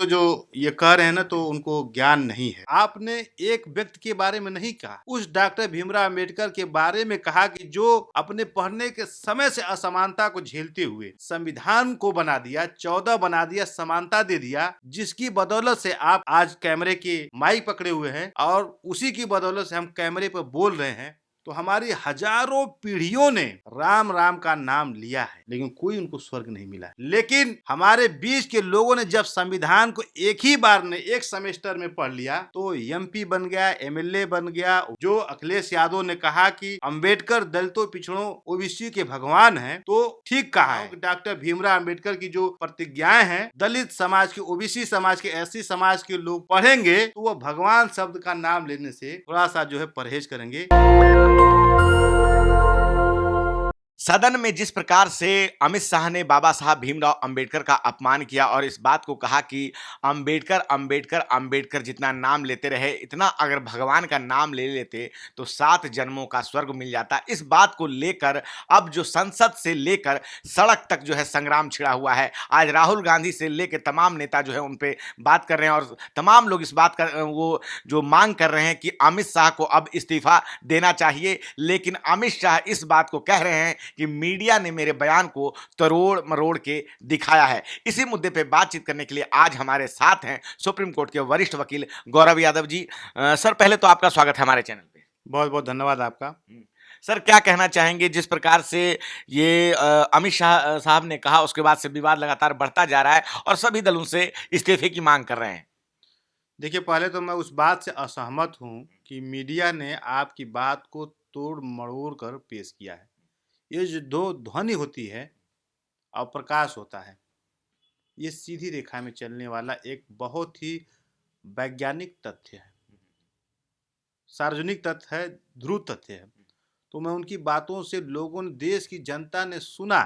तो जो ये कह रहे हैं ना, तो उनको ज्ञान नहीं है। आपने एक व्यक्ति के बारे में नहीं कहा, उस डॉक्टर भीमराव अंबेडकर के बारे में कहा कि जो अपने पढ़ने के समय से असमानता को झेलते हुए संविधान को बना दिया, 14 बना दिया, समानता दे दिया, जिसकी बदौलत से आप आज कैमरे के माइक पकड़े हुए हैं और उसी की बदौलत से हम कैमरे पर बोल रहे हैं। तो हमारी हजारों पीढ़ियों ने राम राम का नाम लिया है, लेकिन कोई उनको स्वर्ग नहीं मिला। लेकिन हमारे बीच के लोगों ने जब संविधान को एक ही बार में एक सेमेस्टर में पढ़ लिया तो एमपी बन गया, एमएलए बन गया। जो अखिलेश यादव ने कहा कि अंबेडकर दलितों, पिछड़ों, ओबीसी के भगवान हैं, तो ठीक कहा है। डॉक्टर भीमराव अंबेडकर की जो प्रतिज्ञाएं हैं, दलित समाज के, ओबीसी समाज के, एससी समाज के लोग पढ़ेंगे तो वो भगवान शब्द का नाम लेने से थोड़ा सा जो है परहेज करेंगे। सदन में जिस प्रकार से अमित शाह ने बाबा साहब भीमराव अंबेडकर का अपमान किया और इस बात को कहा कि अंबेडकर अंबेडकर अंबेडकर जितना नाम लेते रहे, इतना अगर भगवान का नाम ले लेते तो 7 जन्मों का स्वर्ग मिल जाता। इस बात को लेकर अब जो संसद से लेकर सड़क तक जो है संग्राम छिड़ा हुआ है। आज राहुल गांधी से लेकर तमाम नेता जो है उन पे बात कर रहे हैं और तमाम लोग इस बात का वो जो मांग कर रहे हैं कि अमित शाह को अब इस्तीफा देना चाहिए। लेकिन अमित शाह इस बात को कह रहे हैं कि मीडिया ने मेरे बयान को तरोड़ मरोड़ के दिखाया है। इसी मुद्दे पे बातचीत करने के लिए आज हमारे साथ हैं सुप्रीम कोर्ट के वरिष्ठ वकील गौरव यादव जी। सर, पहले तो आपका स्वागत है हमारे चैनल पे। बहुत बहुत धन्यवाद आपका। सर, क्या कहना चाहेंगे जिस प्रकार से ये अमित शाह साहब ने कहा, उसके बाद से विवाद लगातार बढ़ता जा रहा है और सभी दल उनसे इस्तीफे की मांग कर रहे हैं। देखिए, पहले तो मैं उस बात से असहमत हूं कि मीडिया ने आपकी बात को तोड़ मरोड़ कर पेश किया है। ये जो दो ध्वनि होती है और प्रकाश होता है, ये सीधी रेखा में चलने वाला एक बहुत ही वैज्ञानिक तथ्य है, सार्वजनिक तथ्य है, ध्रुव तथ्य है। तो मैं उनकी बातों से लोगों ने, देश की जनता ने सुना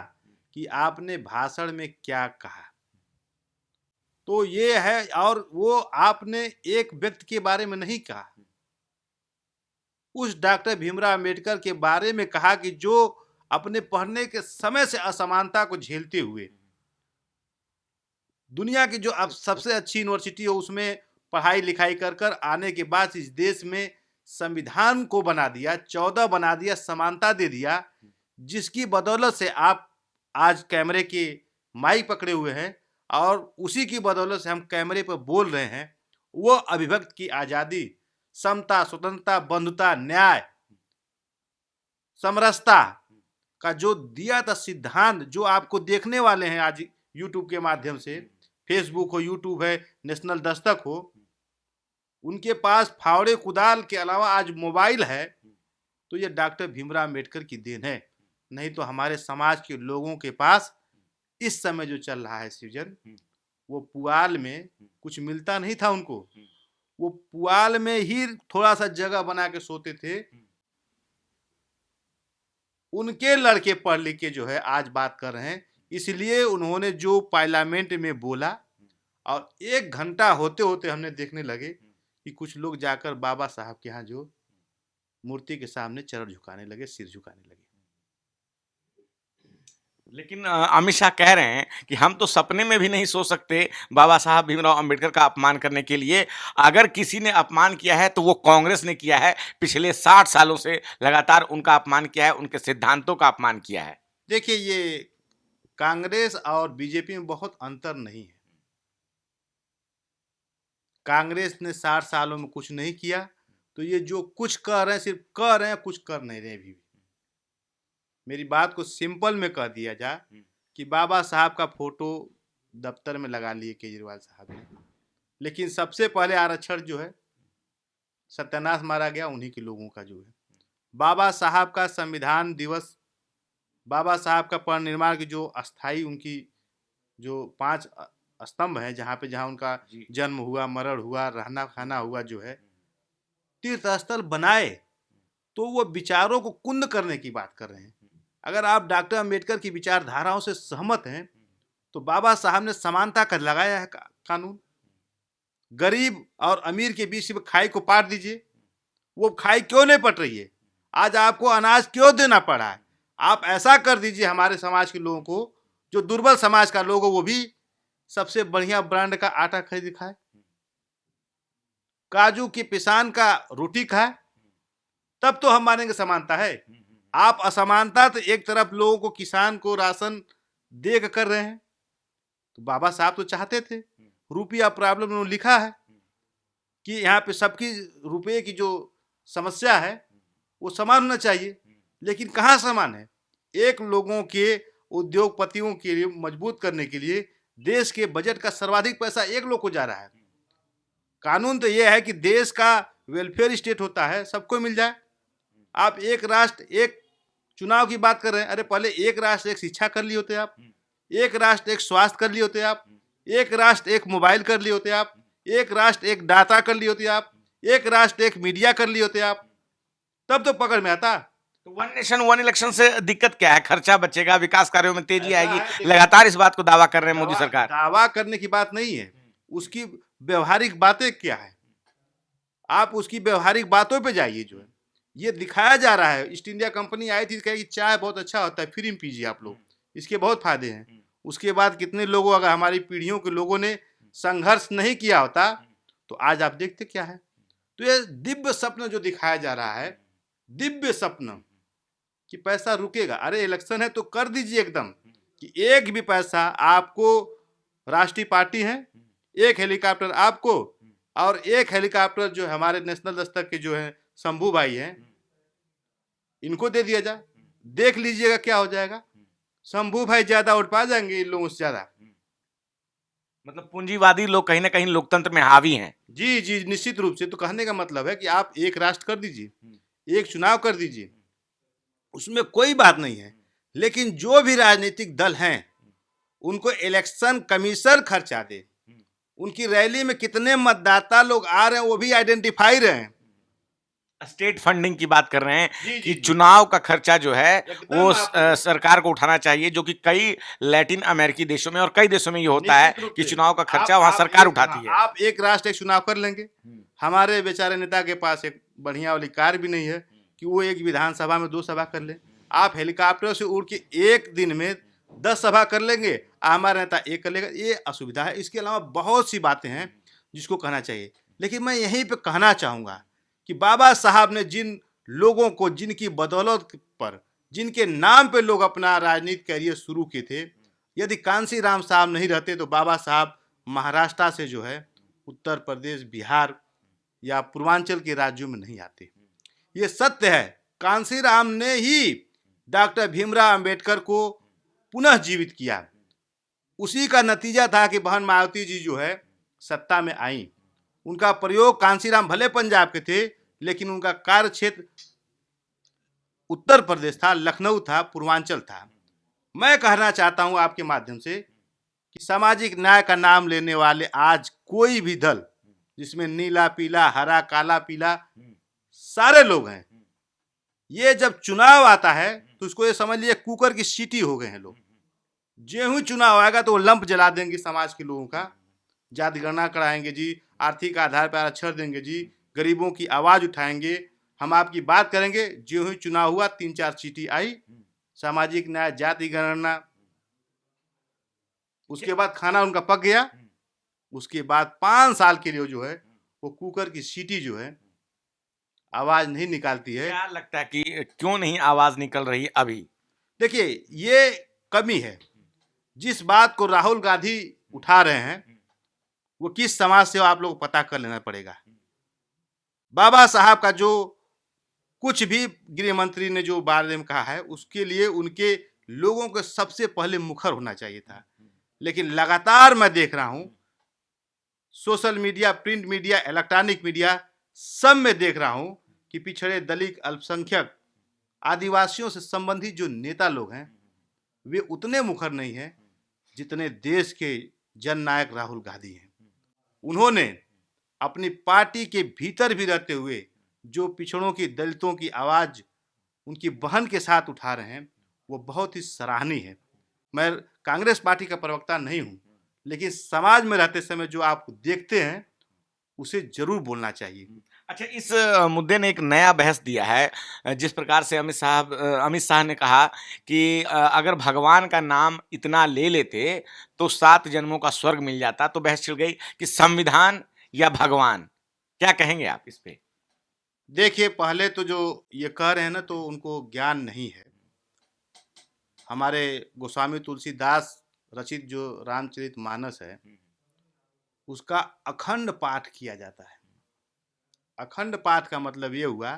कि आपने भाषण में क्या कहा। तो ये है, और वो आपने एक व्यक्ति के बारे में नहीं कहा, उस डॉक्टर भीमराव अंबेडकर के बारे में कहा कि जो अपने पढ़ने के समय से असमानता को झेलते हुए दुनिया की जो अब सबसे अच्छी यूनिवर्सिटी हो उसमें पढ़ाई लिखाई कर कर आने के बाद इस देश में संविधान को बना दिया, 14 बना दिया, समानता दे दिया, जिसकी बदौलत से आप आज कैमरे के माइक पकड़े हुए हैं और उसी की बदौलत से हम कैमरे पर बोल रहे हैं। वो अभिव्यक्ति की आज़ादी, समता, स्वतंत्रता, बंधुता, न्याय, समरसता का जो दिया था सिद्धांत, जो आपको देखने वाले हैं आज यूट्यूब के माध्यम से, फेसबुक हो, यूट्यूब है, नेशनल दस्तक हो, उनके पास फावड़े कुदाल के अलावा आज मोबाइल है। तो ये डॉक्टर भीमराव अंबेडकर की देन है। नहीं तो हमारे समाज के लोगों के पास इस समय जो चल रहा है सृजन, वो पुआल में कुछ मिलता नहीं था उनको, वो पुआल में ही थोड़ा सा जगह बना के सोते थे। उनके लड़के पढ़ लिख के जो है आज बात कर रहे हैं। इसलिए उन्होंने जो पार्लियामेंट में बोला, और 1 घंटा होते होते हमने देखने लगे कि कुछ लोग जाकर बाबा साहब के यहाँ जो मूर्ति के सामने चरण झुकाने लगे, सिर झुकाने लगे। लेकिन अमित शाह कह रहे हैं कि हम तो सपने में भी नहीं सोच सकते बाबा साहब भीमराव अंबेडकर का अपमान करने के लिए। अगर किसी ने अपमान किया है तो वो कांग्रेस ने किया है। पिछले 60 सालों से लगातार उनका अपमान किया है, उनके सिद्धांतों का अपमान किया है। देखिए, ये कांग्रेस और बीजेपी में बहुत अंतर नहीं है। कांग्रेस ने 60 सालों में कुछ नहीं किया, तो ये जो कुछ कर रहे हैं सिर्फ कर रहे हैं, कुछ कर नहीं रहे। भी मेरी बात को सिंपल में कह दिया जाए कि बाबा साहब का फोटो दफ्तर में लगा लिए केजरीवाल साहब ने, लेकिन सबसे पहले आरक्षण जो है सत्यानाश मारा गया उन्हीं के लोगों का जो है। बाबा साहब का संविधान दिवस, बाबा साहब का परिनिर्वाण की जो अस्थाई उनकी जो 5 स्तंभ हैं, जहाँ उनका जन्म हुआ, मरण हुआ, रहना खाना हुआ, जो है तीर्थ स्थल बनाए, तो वो विचारों को कुंद करने की बात कर रहे हैं। अगर आप डॉक्टर अंबेडकर की विचारधाराओं से सहमत हैं तो बाबा साहब ने समानता का लगाया है कानून। गरीब और अमीर के बीच में खाई को पाट दीजिए, वो खाई क्यों नहीं पट रही है? आज आपको अनाज क्यों देना पड़ा है? आप ऐसा कर दीजिए हमारे समाज के लोगों को, जो दुर्बल समाज का लोग हो वो भी सबसे बढ़िया ब्रांड का आटा खरीद खाए, काजू की पिसान का रोटी खाए, तब तो हम मानेंगे समानता है। आप असमानता तो एक तरफ लोगों को, किसान को राशन दे के कर रहे हैं, तो बाबा साहब तो चाहते थे, रुपया प्रॉब्लम उन्होंने लिखा है कि यहाँ पे सबकी रुपये की जो समस्या है वो समान होना चाहिए, लेकिन कहाँ समान है। एक लोगों के, उद्योगपतियों के लिए मजबूत करने के लिए देश के बजट का सर्वाधिक पैसा एक लोग को जा रहा है। कानून तो यह है कि देश का वेलफेयर स्टेट होता है, सबको मिल जाए। आप एक राष्ट्र एक चुनाव की बात कर रहे हैं, अरे पहले एक राष्ट्र एक शिक्षा कर लिए होते आप, एक राष्ट्र एक स्वास्थ्य कर लिए होते आप, एक राष्ट्र एक मोबाइल कर लिए होते आप, एक राष्ट्र एक डाटा कर लिए होते आप, एक राष्ट्र एक मीडिया कर लिए होते आप, तब तो पकड़ में आता। तो वन नेशन वन इलेक्शन से दिक्कत क्या है? खर्चा बचेगा, विकास कार्यों में तेजी आएगी, लगातार इस बात को दावा कर रहे हैं मोदी सरकार। दावा करने की बात नहीं है, उसकी व्यवहारिक बातें क्या है, आप उसकी व्यवहारिक बातों पे जाइए। जो है ये दिखाया जा रहा है, ईस्ट इंडिया कंपनी आई थी, कहे कि चाय बहुत अच्छा होता है, फ्री में पीजिए आप लोग, इसके बहुत फायदे हैं। उसके बाद कितने लोगों, अगर हमारी पीढ़ियों के लोगों ने संघर्ष नहीं किया होता तो आज आप देखते क्या है। तो ये दिव्य स्वप्न जो दिखाया जा रहा है, दिव्य स्वप्न कि पैसा रुकेगा, अरे इलेक्शन है तो कर दीजिए एकदम कि एक भी पैसा आपको, राष्ट्रीय पार्टी है, एक हेलीकॉप्टर आपको, और एक हेलीकॉप्टर जो हमारे नेशनल दस्तक के जो है शंभू भाई हैं, इनको दे दिया जाए, देख लीजिएगा क्या हो जाएगा। शंभू भाई ज्यादा उठ पा जाएंगे इन लोगों से ज्यादा। मतलब पूंजीवादी लोग कहीं ना कहीं लोकतंत्र में हावी हैं। जी जी, निश्चित रूप से। तो कहने का मतलब है कि आप एक राष्ट्र कर दीजिए, एक चुनाव कर दीजिए, उसमें कोई बात नहीं है, लेकिन जो भी राजनीतिक दल हैं उनको इलेक्शन कमीशन खर्चा दे, उनकी रैली में कितने मतदाता लोग आ रहे हैं वो भी आइडेंटिफाई रहे। स्टेट फंडिंग की बात कर रहे हैं जी, कि जी। चुनाव का खर्चा जो है एकदम वो आप- सरकार को उठाना चाहिए, जो कि कई लैटिन अमेरिकी देशों में और कई देशों में ये होता है निश्चित रूप कि से। चुनाव का खर्चा आप- वहां आप सरकार एक- उठाती है। आप एक राष्ट्र एक चुनाव कर लेंगे, हमारे बेचारे नेता के पास एक बढ़िया वाली कार भी नहीं है कि वो एक विधानसभा में 2 सभा कर ले। आप हेलीकॉप्टर से उड़ के एक दिन में 10 सभा कर लेंगे, हमारा नेता एक कर लेगा। ये असुविधा है। इसके अलावा बहुत सी बातें हैं जिसको कहना चाहिए, लेकिन मैं यहीं पे कहना चाहूँगा कि बाबा साहब ने जिन लोगों को, जिनकी बदौलत पर, जिनके नाम पे लोग अपना राजनीतिक करियर शुरू किए थे, यदि कांसी राम साहब नहीं रहते तो बाबा साहब महाराष्ट्र से जो है उत्तर प्रदेश, बिहार या पूर्वांचल के राज्यों में नहीं आते। ये सत्य है। कांसी राम ने ही डॉक्टर भीमराव अंबेडकर को पुनः जीवित किया। उसी का नतीजा था कि बहन मायावती जी जो है सत्ता में आई। उनका प्रयोग, कांसीराम भले पंजाब के थे लेकिन उनका कार्य क्षेत्र उत्तर प्रदेश था, लखनऊ था, पूर्वांचल था। मैं कहना चाहता हूं आपके माध्यम से कि सामाजिक न्याय का नाम लेने वाले आज कोई भी दल, जिसमें नीला, पीला, हरा, काला, पीला सारे लोग हैं, ये जब चुनाव आता है तो उसको ये समझ लीजिए कुकर की सीटी हो गए हैं लोग। जो ही चुनाव आएगा तो वो लंप जला देंगे समाज के लोगों का, जाति गणना कराएंगे जी, आर्थिक आधार पर आरक्षण देंगे जी, गरीबों की आवाज उठाएंगे, हम आपकी बात करेंगे। जो ही चुनाव हुआ 3-4 चीटी आई, सामाजिक न्याय, जाति गणना, उसके बाद खाना उनका पक गया, उसके बाद 5 साल के लिए जो है वो कुकर की सीटी जो है आवाज नहीं निकालती है। क्या लगता है कि क्यों नहीं आवाज निकल रही अभी? देखिए ये कमी है। जिस बात को राहुल गांधी उठा रहे हैं वो किस समाज से, आप लोग को पता कर लेना पड़ेगा। बाबा साहब का जो कुछ भी गृह मंत्री ने जो बारे में कहा है, उसके लिए उनके लोगों को सबसे पहले मुखर होना चाहिए था। लेकिन लगातार मैं देख रहा हूं social media, print media, electronic media, सब में देख रहा हूं कि पिछड़े, दलित, अल्पसंख्यक, आदिवासियों से संबंधित जो नेता लोग हैं वे उतने मुखर नहीं हैं जितने देश के जननायक राहुल गांधी हैं। उन्होंने अपनी पार्टी के भीतर भी रहते हुए जो पिछड़ों की, दलितों की आवाज उनकी बहन के साथ उठा रहे हैं वो बहुत ही सराहनीय है। मैं कांग्रेस पार्टी का प्रवक्ता नहीं हूं, लेकिन समाज में रहते समय जो आप देखते हैं उसे जरूर बोलना चाहिए। अच्छा, इस मुद्दे ने एक नया बहस दिया है, जिस प्रकार से अमित शाह ने कहा कि अगर भगवान का नाम इतना ले लेते तो 7 जन्मों का स्वर्ग मिल जाता। तो बहस छिड़ गई कि संविधान या भगवान, क्या कहेंगे आप इस पे? देखिए, पहले तो जो ये कह रहे हैं ना, तो उनको ज्ञान नहीं है। हमारे गोस्वामी तुलसीदास रचित जो रामचरितमानस है, उसका अखंड पाठ किया जाता है। अखंड पाठ का मतलब ये हुआ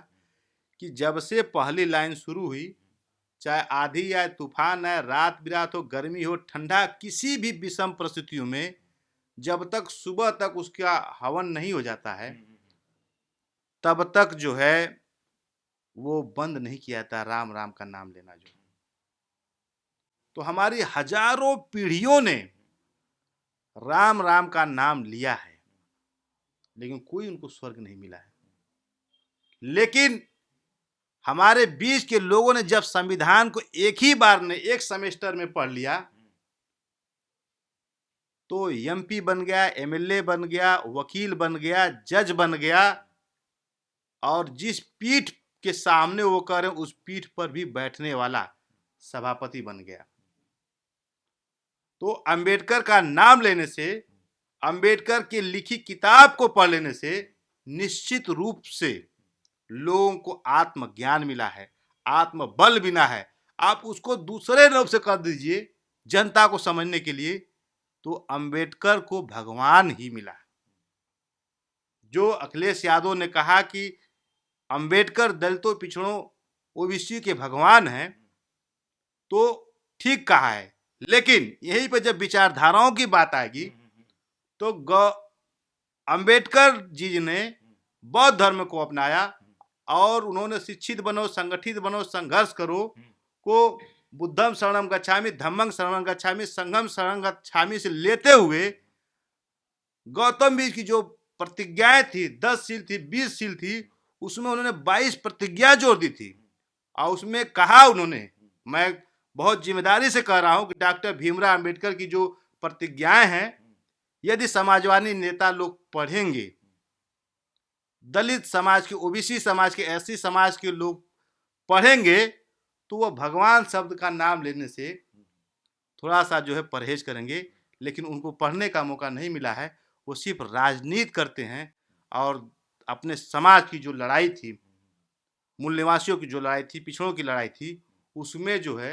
कि जब से पहली लाइन शुरू हुई, चाहे आंधी आए, तूफान आए, रात बिरात हो, गर्मी हो, ठंडा, किसी भी विषम परिस्थितियों में जब तक सुबह तक उसका हवन नहीं हो जाता है, तब तक जो है वो बंद नहीं किया जाता राम राम का नाम लेना। जो तो हमारी हजारों पीढ़ियों ने राम राम का नाम लिया है, लेकिन कोई उनको स्वर्ग नहीं मिला है। लेकिन हमारे बीच के लोगों ने जब संविधान को एक ही बार में, एक सेमेस्टर में पढ़ लिया, तो एमपी बन गया, एमएलए बन गया, वकील बन गया, जज बन गया, और जिस पीठ के सामने वो कह रहे हैं उस पीठ पर भी बैठने वाला सभापति बन गया। तो अंबेडकर का नाम लेने से, अंबेडकर की लिखी किताब को पढ़ लेने से निश्चित रूप से लोगों को आत्मज्ञान मिला है, आत्मबल मिला है। आप उसको दूसरे रूप से कर दीजिए जनता को समझने के लिए, तो अंबेडकर को भगवान ही मिला। जो अखिलेश यादव ने कहा कि अंबेडकर दलितों, पिछड़ों, ओबीसी के भगवान हैं, तो ठीक कहा है। लेकिन यहीं पर जब विचारधाराओं की बात आएगी, तो अंबेडकर जी ने बौद्ध धर्म को अपनाया और उन्होंने शिक्षित बनो, संगठित बनो, संघर्ष करो को बुद्धम शरणम गच्छामि, धम्मं शरणम गच्छामि, संघम शरणम गच्छामि से लेते हुए गौतम बुद्ध की जो प्रतिज्ञाएं थी, 10 शील थी, 20 शील थी, उसमें उन्होंने 22 प्रतिज्ञा जोड़ दी थी। और उसमें कहा उन्होंने, मैं बहुत जिम्मेदारी से कह रहा हूं कि डॉक्टर भीमराव अंबेडकर की जो प्रतिज्ञाएं हैं, यदि समाजवादी नेता लोग पढ़ेंगे, दलित समाज के, ओबीसी समाज के, एससी समाज के लोग पढ़ेंगे, तो वह भगवान शब्द का नाम लेने से थोड़ा सा जो है परहेज करेंगे। लेकिन उनको पढ़ने का मौका नहीं मिला है, वो सिर्फ राजनीति करते हैं और अपने समाज की जो लड़ाई थी, मूल निवासियों की जो लड़ाई थी, पिछड़ों की लड़ाई थी, उसमें जो है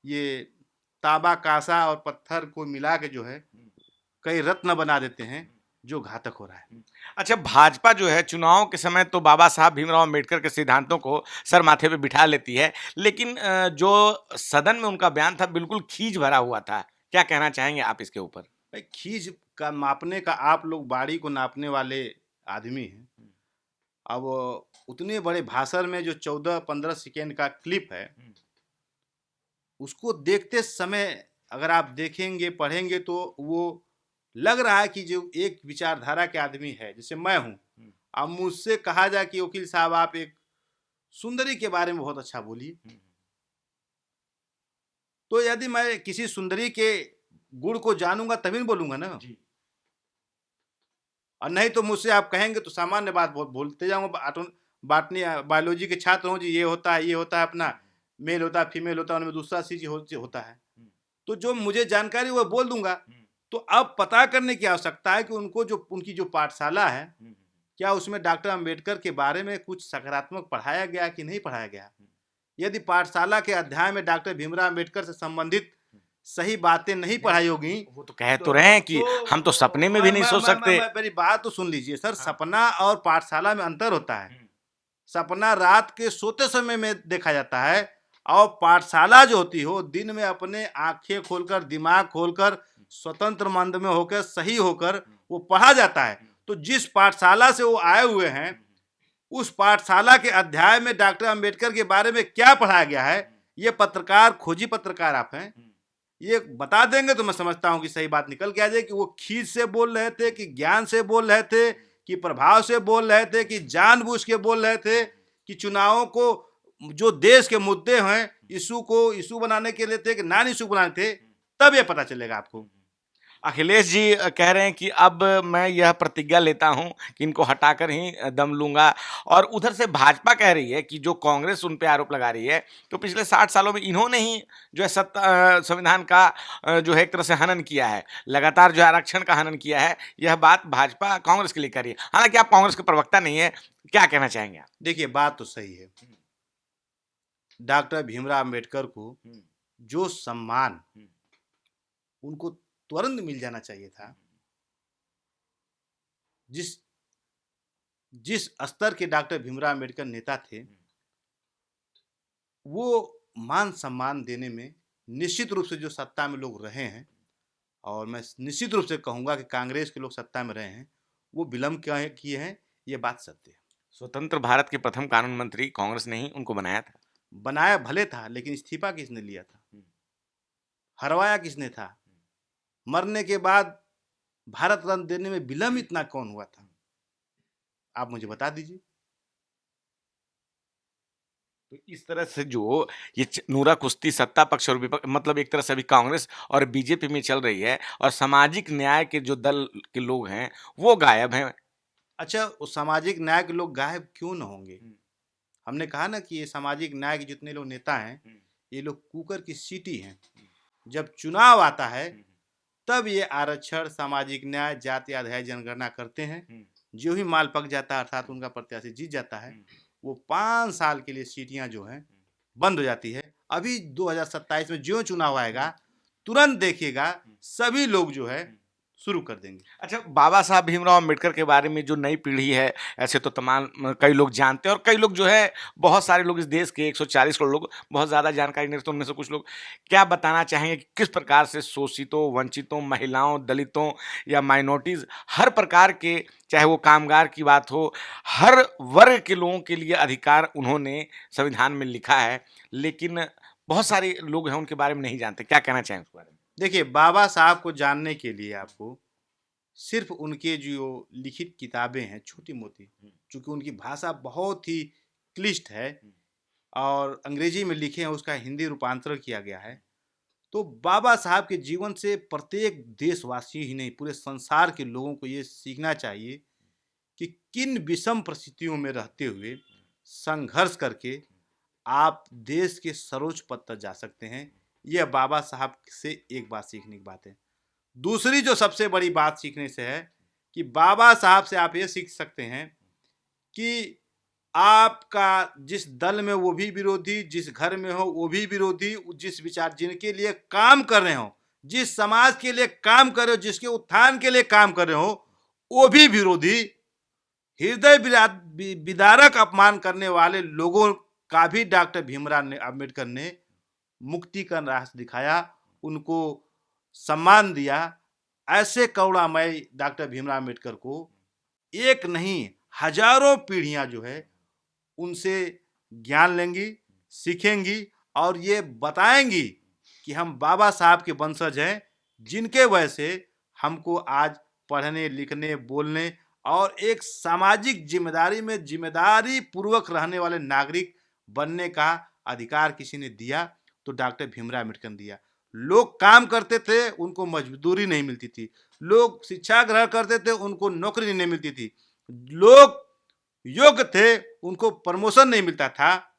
ये तांबा, कांसा और पत्थर को मिला के जो है कई रत्न बना देते हैं, जो घातक हो रहा है। अच्छा, भाजपा जो है चुनाव के समय तो बाबा साहब भीमराव अंबेडकर के सिद्धांतों को सर माथे पे बिठा लेती है, लेकिन जो सदन में उनका बयान था बिल्कुल खींच भरा हुआ था। क्या कहना चाहेंगे आप इसके ऊपर? भाई, खींच का मापने का, आप लोग बाड़ी को नापने वाले आदमी हैं। अब उतने बड़े भाषण में जो 14-15 सेकेंड का क्लिप है, उसको देखते समय अगर आप देखेंगे, पढ़ेंगे, तो वो लग रहा है कि जो एक विचारधारा के आदमी है, जैसे मैं हूं। अब मुझसे कहा जाए कि वकील साहब आप एक सुंदरी के बारे में बहुत अच्छा बोलिए, तो यदि मैं किसी सुंदरी के गुण को जानूंगा तभी न बोलूंगा ना। और नहीं तो मुझसे आप कहेंगे तो सामान्य बात बहुत बोलते जाऊंगा। बॉटनी, बायोलॉजी के छात्र हूँ जी, ये होता है, ये होता है, अपना मेल होता है, फीमेल होता है, उनमें दूसरा चीज होता है, तो जो मुझे जानकारी वो बोल दूंगा। तो अब पता करने की आवश्यकता है कि उनको जो उनकी जो पाठशाला है, क्या उसमें डॉक्टर अंबेडकर के बारे में कुछ सकारात्मक पढ़ाया गया कि नहीं पढ़ाया गया। यदि पाठशाला के अध्याय में डॉक्टर भीमराव अंबेडकर से संबंधित सही बातें नहीं पढ़ाई होगी, वो तो कह तो रहे हैं कि हम तो सपने में भी नहीं सोच सकते। मेरी बात तो सुन लीजिए सर। सपना और पाठशाला में अंतर होता है। सपना रात के सोते समय में देखा जाता है, और पाठशाला जो होती हो दिन में अपने आंखें खोलकर, दिमाग खोलकर, स्वतंत्र मन में होकर, सही होकर वो पढ़ा जाता है। तो जिस पाठशाला से वो आए हुए हैं, उस पाठशाला के अध्याय में डॉक्टर अंबेडकर के बारे में क्या पढ़ाया गया है, ये पत्रकार, खोजी पत्रकार आप हैं, ये बता देंगे तो मैं समझता हूं कि सही बात निकल के आ जाए कि वो खींच से बोल रहे थे, कि ज्ञान से बोल रहे थे, कि प्रभाव से बोल रहे थे, कि जानबूझ के बोल रहे थे, कि चुनावों को, जो देश के मुद्दे हैं, इशू को इशू बनाने के लिए थे कि नॉन इशू बनाने थे। तब ये पता चलेगा आपको। अखिलेश जी कह रहे हैं कि अब मैं यह प्रतिज्ञा लेता हूं कि इनको हटाकर ही दम लूंगा, और उधर से भाजपा कह रही है कि जो कांग्रेस उन पे आरोप लगा रही है, तो पिछले 60 सालों में इन्होंने ही जो है संविधान का जो है एक तरह से हनन किया है, लगातार जो है आरक्षण का हनन किया है। यह बात भाजपा कांग्रेस के लिए कर रही है, हालांकि आप कांग्रेस के प्रवक्ता नहीं है, क्या कहना चाहेंगे आप? देखिए, बात तो सही है। डॉक्टर भीमराव अंबेडकर को जो सम्मान उनको तुरंत मिल जाना चाहिए था, जिस जिस स्तर के डॉक्टर भीमराव अंबेडकर नेता थे, वो मान सम्मान देने में निश्चित रूप से जो सत्ता में लोग रहे हैं, और मैं निश्चित रूप से कहूंगा कि कांग्रेस के लोग सत्ता में रहे हैं, वो विलंब क्या किए हैं, ये बात सत्य है। स्वतंत्र भारत के प्रथम कानून मंत्री कांग्रेस ने ही उनको बनाया था। बनाया भले था, लेकिन इस्तीफा किसने लिया था, हरवाया किसने था, मरने के बाद भारत रत्न देने में विलंब इतना कौन हुआ था, आप मुझे बता दीजिए। तो इस तरह से जो ये नूरा कुश्ती सत्ता पक्ष और विपक्ष, मतलब एक तरह से अभी कांग्रेस और बीजेपी में चल रही है, और सामाजिक न्याय के जो दल के लोग हैं वो गायब हैं। अच्छा, उस सामाजिक न्याय के लोग गायब क्यों न होंगे? हमने कहा ना कि ये सामाजिक न्याय के जितने लोग नेता हैं, ये लोग कुकर की सीटी हैं। जब चुनाव आता है तब ये आरक्षण, सामाजिक न्याय, जाति आधारित जनगणना करते हैं। जो ही माल पक जाता है, अर्थात उनका प्रत्याशी जीत जाता है, वो 5 साल के लिए सीटियां जो हैं बंद हो जाती है। अभी 2027 में जो चुनाव आएगा, तुरंत देखिएगा सभी लोग जो है शुरू कर देंगे। अच्छा, बाबा साहब भीमराव अंबेडकर के बारे में जो नई पीढ़ी है, ऐसे तो तमाम कई लोग जानते हैं, और कई लोग जो है, बहुत सारे लोग इस देश के 140 करोड़ लोग बहुत ज़्यादा जानकारी नहीं रखते। उनमें से कुछ लोग क्या बताना चाहेंगे कि किस प्रकार से शोषितों, वंचितों, महिलाओं, दलितों या माइनॉरिटीज़, हर प्रकार के, चाहे वो कामगार की बात हो, हर वर्ग के लोगों के लिए अधिकार उन्होंने संविधान में लिखा है, लेकिन बहुत सारे लोग हैं उनके बारे में नहीं जानते। क्या कहना चाहेंगे उस बारे में? देखिए, बाबा साहब को जानने के लिए आपको सिर्फ उनके जो लिखित किताबें हैं छोटी मोटी, चूंकि उनकी भाषा बहुत ही क्लिष्ट है और अंग्रेजी में लिखे हैं, उसका हिंदी रूपांतरण किया गया है, तो बाबा साहब के जीवन से प्रत्येक देशवासी ही नहीं, पूरे संसार के लोगों को ये सीखना चाहिए कि किन विषम परिस्थितियों में रहते हुए संघर्ष करके आप देश के सर्वोच्च पद तक जा सकते हैं। यह बाबा साहब से एक बात सीखने की बात है। दूसरी जो सबसे बड़ी बात सीखने से है कि बाबा साहब से आप ये सीख सकते हैं कि आपका जिस दल में वो भी विरोधी, जिस घर में हो वो भी विरोधी, जिस विचार जिनके लिए काम कर रहे हो, जिस समाज के लिए काम कर रहे हो, जिसके उत्थान के लिए काम कर रहे हो, वो भी विरोधी। हृदय विदारक अपमान करने वाले लोगों का भी डॉक्टर भीमराव अंबेडकर ने मुक्ति का रास्ता दिखाया, उनको सम्मान दिया। ऐसे करुणामय डॉक्टर भीमराव अंबेडकर को एक नहीं हजारों पीढ़ियां जो है उनसे ज्ञान लेंगी, सीखेंगी और ये बताएंगी कि हम बाबा साहब के वंशज हैं, जिनके वजह से हमको आज पढ़ने, लिखने, बोलने और एक सामाजिक जिम्मेदारी में जिम्मेदारी पूर्वक रहने वाले नागरिक बनने का अधिकार किसी ने दिया, तो डॉक्टर भीमराव अंबेडकर ने दिया। लोग काम करते थे, उनको मजदूरी नहीं मिलती थी। लोग शिक्षा ग्रहण करते थे, उनको नौकरी नहीं मिलती थी। लोग योग्य थे, उनको प्रमोशन नहीं मिलता था।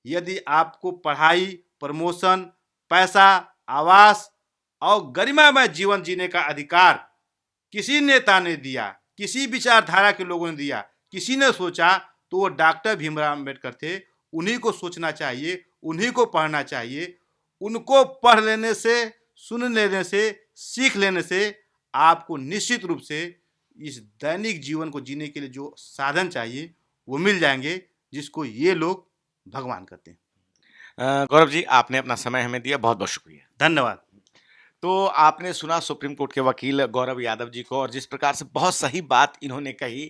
यदि आपको पढ़ाई, प्रमोशन, पैसा, आवास और गरिमामय जीवन जीने का अधिकार किसी नेता ने दिया, किसी विचारधारा के लोगों ने दिया, किसी ने सोचा, तो वो डॉक्टर भीमराव अंबेडकर थे। उन्हीं को सोचना चाहिए, उन्हीं को पढ़ना चाहिए। उनको पढ़ लेने से, सुन लेने से, सीख लेने से आपको निश्चित रूप से इस दैनिक जीवन को जीने के लिए जो साधन चाहिए वो मिल जाएंगे, जिसको ये लोग भगवान कहते हैं। गौरव जी, आपने अपना समय हमें दिया, बहुत बहुत शुक्रिया। धन्यवाद। तो आपने सुना सुप्रीम कोर्ट के वकील गौरव यादव जी को, और जिस प्रकार से बहुत सही बात इन्होंने कही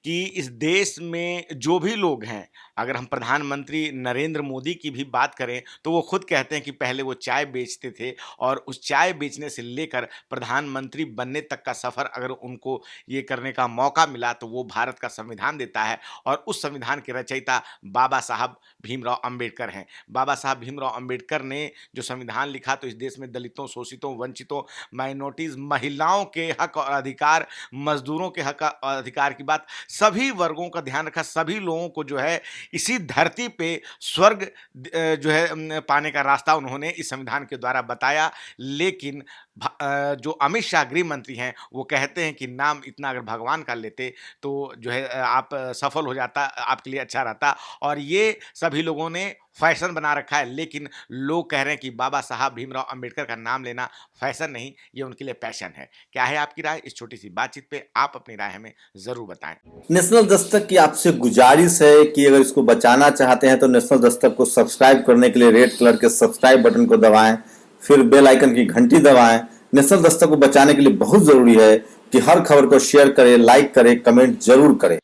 कि इस देश में जो भी लोग हैं, अगर हम प्रधानमंत्री नरेंद्र मोदी की भी बात करें तो वो खुद कहते हैं कि पहले वो चाय बेचते थे, और उस चाय बेचने से लेकर प्रधानमंत्री बनने तक का सफ़र अगर उनको ये करने का मौका मिला तो वो भारत का संविधान देता है, और उस संविधान के रचयिता बाबा साहब भीमराव अंबेडकर हैं। बाबा साहब भीमराव अंबेडकर ने जो संविधान लिखा, तो इस देश में दलितों, शोषितों, पिछड़ों, वंचितों, माइनॉरिटीज, महिलाओं के हक और अधिकार, मजदूरों के हक और अधिकार की बात, सभी वर्गों का ध्यान रखा। सभी लोगों को जो है इसी धरती पे स्वर्ग जो है पाने का रास्ता उन्होंने इस संविधान के द्वारा बताया। लेकिन जो अमित शाह गृह मंत्री हैं वो कहते हैं कि नाम इतना अगर भगवान का लेते तो जो है आप सफल हो जाता, आपके लिए अच्छा रहता। और ये सभी लोगों ने फैशन बना रखा है, लेकिन लोग कह रहे हैं कि बाबा साहब भीमराव अंबेडकर का नाम लेना फैशन नहीं, ये उनके लिए पैशन है। क्या है आपकी राय इस छोटी सी बातचीत पे? आप अपनी राय हमें जरूर बताएं। नेशनल दस्तक की आपसे गुजारिश है कि अगर इसको बचाना चाहते हैं तो नेशनल दस्तक को सब्सक्राइब करने के लिए रेड कलर के सब्सक्राइब बटन को दबाएं, फिर बेल आइकन की घंटी दबाएं। नेशनल दस्तक को बचाने के लिए बहुत जरूरी है कि हर खबर को शेयर करें, लाइक करें, कमेंट जरूर करें।